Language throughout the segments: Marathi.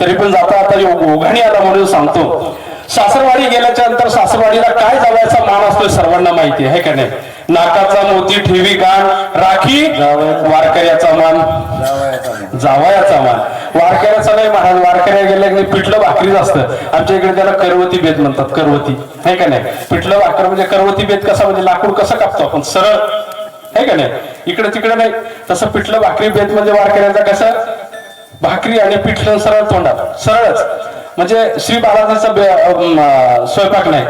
तरी पण जाता आता ओघाणी आला म्हणून सांगतो. सासरवाडी गेल्याच्या नंतर सासरवाडीला काय जावयाचा मान असतो सर्वांना माहिती आहे का नाही. नाकाचा मोती ठेवी गाण राखी वारकऱ्याचा मान जावयाचा मान. वारकऱ्याचा नाही महाराज, वारकऱ्या गेल्या की पिठलं भाकरीच असतं. आमच्या इकडे त्याला करवती बेत म्हणतात. करवती आहे का नाही. पिठलं भाकर म्हणजे करवती बेत कसा म्हणजे लाकूड कसं कापतो आपण सरळ आहे का नाही. इकडे तिकडे नाही तसं पिठलं भाकरी बेत म्हणजे वारकऱ्याचा कसं भाकरी आणि पिठलं सरळ तोंडात सरळच म्हणजे श्री बालाजीचा स्वयंपाक नाही.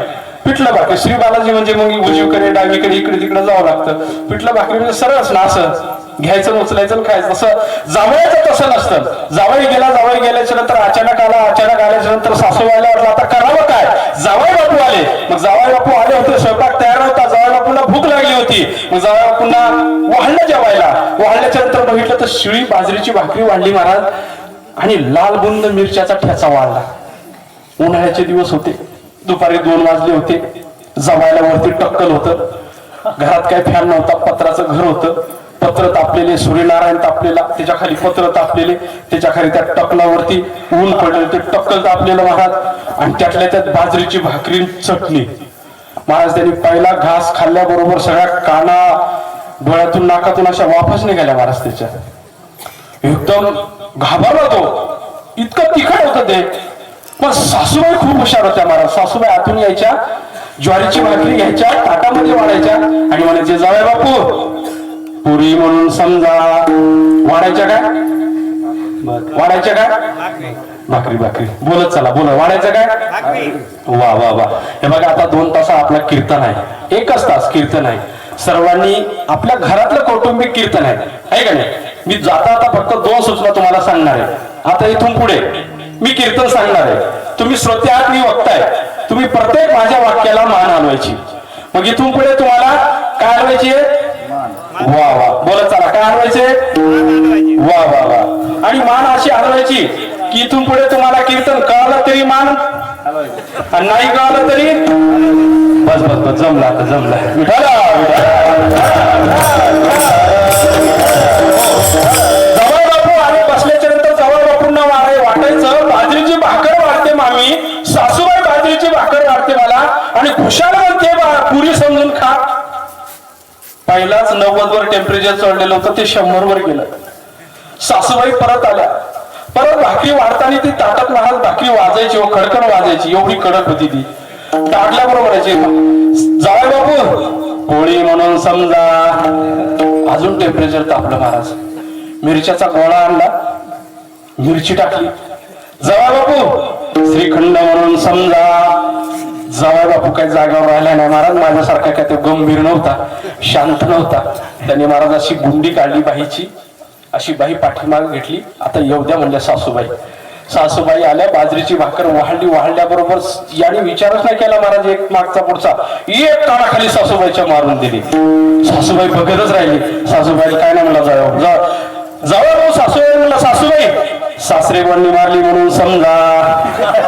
पिठलं भाकरी श्री बालाजी म्हणजे मग उजवीकडे डावीकडे इकडे तिकडे जावं लागतं. पिठलं भाकरी म्हणजे सरळच ना असं घ्यायचं उचलायचं खायचं. तसं जावयाचं तसं नसतं. जावई गेल्याच्या नंतर अचानक आल्याच्या नंतर सासूबाईला वाटलं आता करावं काय. जावई बापू आले. मग जावई बापू आले होते, स्वयंपाक तयार होता. जावई बापूंना भूक लागली होती. मग जावई बापूंना वाढलं जेवायला. वाढल्याच्या नंतर बघितलं तर शिळी बाजरीची भाकरी वाढली महाराज आणि लाल बुंद मिरच्याचा ठेचा वाढला. उन्हाळ्याचे दिवस होते. दुपारी 2 वाजले होते. जवायला वरती टक्कल होतं. घरात काही फॅन नव्हता. पत्राचं घर होतं. पत्र तापलेले, सूर्यनारायण तापलेला, त्याच्या खाली पत्र तापलेले, त्याच्या खाली त्या टकलावरती ऊन पडलेलं, ते टक्कल तापलेलं महाराज आणि त्यातल्या त्यात बाजरीची भाकरी चटणी. महाराज त्यांनी पहिला घास खाल्ल्याबरोबर सगळ्या काना डोळ्यातून नाकातून अशा वाफच निघाल्या महाराज. त्याच्या एकदम घाबरला तो. इतकं तिखट होतं ते. पण सासूबाई खूप हुशार होत्या महाराज. सासूबाई आतून यायच्या, ज्वारीची भाकरी घ्यायच्या, ताटामध्ये वाढायच्या आणि म्हणायचे जावई बापू पुरी म्हणून समजा. वाढायच्या काय वाढायच्या काय भाकरी बोलत चला बोला. वाढायचं काय वा वा वा. हे बघा आता 2 तास आपला कीर्तन आहे. 1च तास कीर्तन आहे. सर्वांनी आपल्या घरातलं कौटुंबिक कीर्तन आहे का नाही. मी जाता फक्त 2 सूचना तुम्हाला सांगणार आहे. आता इथून पुढे मी कीर्तन सांगणार आहे. तुम्ही श्रोते आहात, मी वक्ता आहे. तुम्ही प्रत्येक माझ्या वाक्याला मान हलवायची. मग इथून पुढे तुम्हाला काय हलवायची वा वा बोलत चला. काय हलवायचे वा वा वा. आणि मान अशी हलवायची की इथून पुढे तुम्हाला कीर्तन कळालं तरी मान आणि नाही कळालं तरी बस बस बस जमला. आता जमला. जवळ बापू आणि बसल्याच्या नंतर जवळ बापूंना वाटायचं बाजरीची भाकर वाढते मामी. सासूबाई बाजरीची भाकर वाढते मला आणि खुशाल म्हणते पुरी समजून खा. पहिलाच 90 वर टेम्परेचर चढलेलं होतं, ते 100 वर गेलं. सासूबाई परत आल्या. परत भाकरी वाढताना ती ताटात महाराज भाकरी वाजायची व खडखड वाजायची. एवढी कडक होती ती. टाकल्याबरोबर जावई बापू पोळी म्हणून समजा. अजून टेम्परेचर तापलं महाराज. मिरच्याचा गोळा आणला, मिरची टाकली. जावई बापू श्रीखंड म्हणून समजा. जावई बापू काही जागावर राहिला नाही महाराज. माझ्यासारखा काय तो गंभीर नव्हता, शांत नव्हता. त्यांनी महाराज अशी गुंडी काढली बाईची. अशी बाई पाठीमाग घेतली. आता येऊ द्या म्हणल्या सासूबाई. सासूबाई आल्या. बाजरीची भाकर वाढल्याबरोबर याने विचारच नाही केला महाराज. एक मागचा पुढचा एक कानाखाली सासूबाईच्या मारून दिली. सासूबाई बघतच राहिली. सासूबाई काय नाही म्हणला जावई सासूबाई म्हणला सासूबाई सासरेबांनी मारली म्हणून समजा.